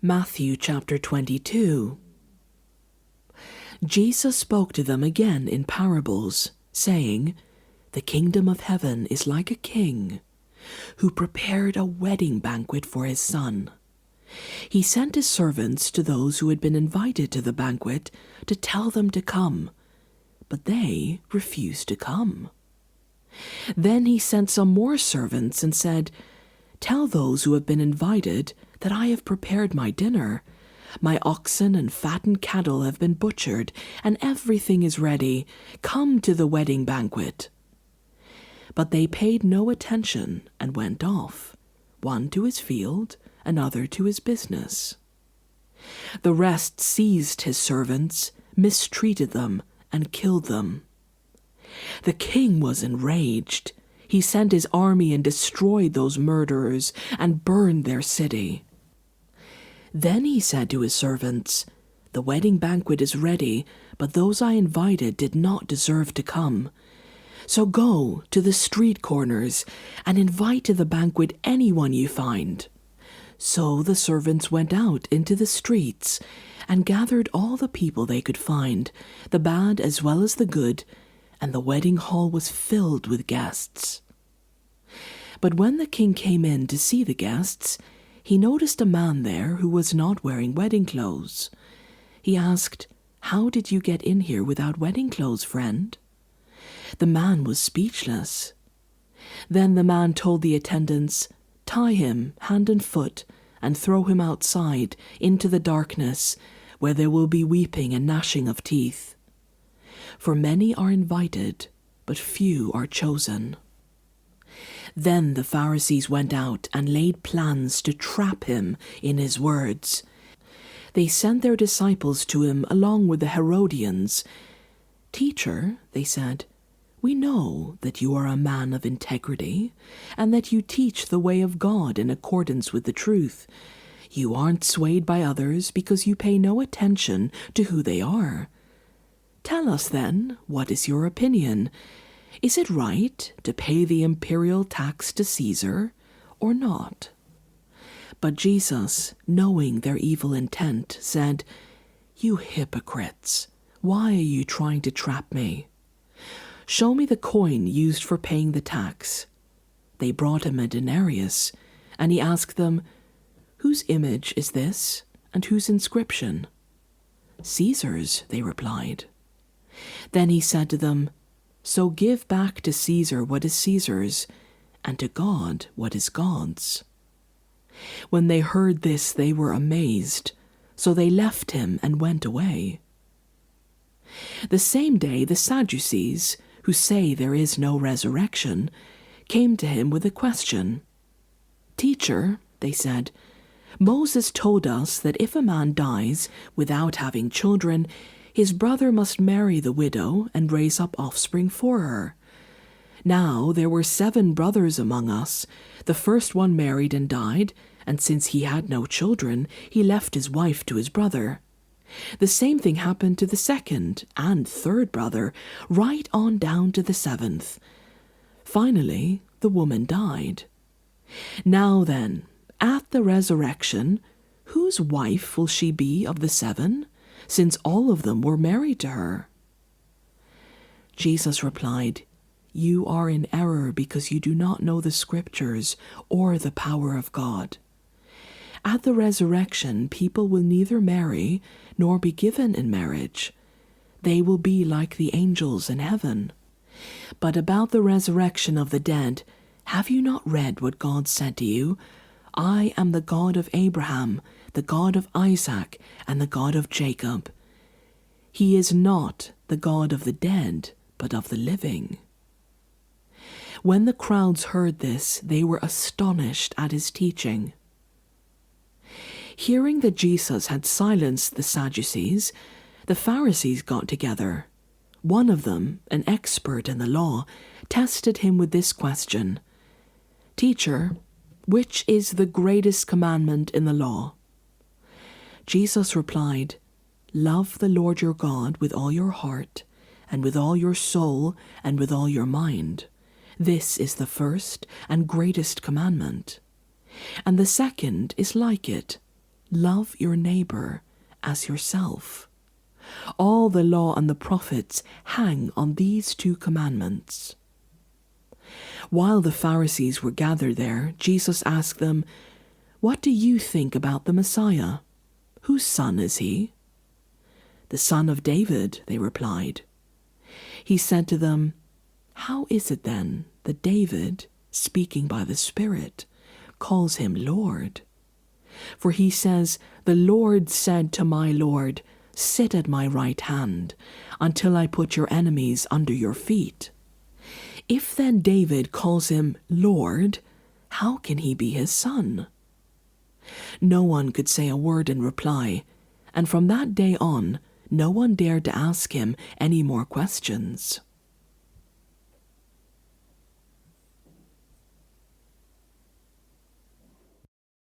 Matthew chapter 22. Jesus spoke to them again in parables, saying, "The kingdom of heaven is like a king who prepared a wedding banquet for his son. He sent his servants to those who had been invited to the banquet to tell them to come, but they refused to come. Then he sent some more servants and said, 'Tell those who have been invited that I have prepared my dinner. My oxen and fattened cattle have been butchered, and everything is ready. Come to the wedding banquet.' But they paid no attention and went off, one to his field, another to his business. The rest seized his servants, mistreated them, and killed them. The king was enraged. He sent his army and destroyed those murderers and burned their city. Then he said to his servants, 'The wedding banquet is ready, but those I invited did not deserve to come. So go to the street corners and invite to the banquet anyone you find.' So the servants went out into the streets and gathered all the people they could find, the bad as well as the good, and the wedding hall was filled with guests. But when the king came in to see the guests, he noticed a man there who was not wearing wedding clothes. He asked, 'How did you get in here without wedding clothes, friend?' The man was speechless. Then the man told the attendants, 'Tie him hand and foot and throw him outside into the darkness, where there will be weeping and gnashing of teeth. For many are invited, but few are chosen.' Then the Pharisees went out and laid plans to trap him in his words. They sent their disciples to him along with the Herodians. 'Teacher,' they said, 'we know that you are a man of integrity and that you teach the way of God in accordance with the truth. You aren't swayed by others because you pay no attention to who they are. Tell us then, what is your opinion? Is it right to pay the imperial tax to Caesar or not?' But Jesus, knowing their evil intent, said, 'You hypocrites, why are you trying to trap me? Show me the coin used for paying the tax.' They brought him a denarius, and he asked them, 'Whose image is this, and whose inscription?' 'Caesar's,' they replied. Then he said to them, 'So give back to Caesar what is Caesar's, and to God what is God's.' When they heard this, they were amazed, so they left him and went away. The same day the Sadducees, who say there is no resurrection, came to him with a question. 'Teacher,' they said, 'Moses told us that if a man dies without having children, his brother must marry the widow and raise up offspring for her. Now there were 7 brothers among us. The first one married and died, and since he had no children, he left his wife to his brother. The same thing happened to the second and third brother, right on down to the 7th. Finally, the woman died. Now then, at the resurrection, whose wife will she be of the 7, since all of them were married to her?' Jesus replied, 'You are in error because you do not know the Scriptures or the power of God. At the resurrection, people will neither marry nor be given in marriage. They will be like the angels in heaven. But about the resurrection of the dead, have you not read what God said to you? I am the God of Abraham, the God of Isaac, and the God of Jacob. He is not the God of the dead, but of the living.' When the crowds heard this, they were astonished at his teaching. Hearing that Jesus had silenced the Sadducees, the Pharisees got together. One of them, an expert in the law, tested him with this question, 'Teacher, which is the greatest commandment in the law?' Jesus replied, 'Love the Lord your God with all your heart, and with all your soul, and with all your mind. This is the first and greatest commandment. And the second is like it. Love your neighbor as yourself. All the law and the prophets hang on these two commandments. While the Pharisees were gathered there, Jesus asked them, "What do you think about the Messiah? Whose son is he?" "The son of David," they replied. He said to them, "How is it then that David, speaking by the Spirit, calls him Lord? For he says, 'The Lord said to my Lord, sit at my right hand, until I put your enemies under your feet.' If then David calls him Lord, how can he be his son?" No one could say a word in reply, and from that day on, no one dared to ask him any more questions.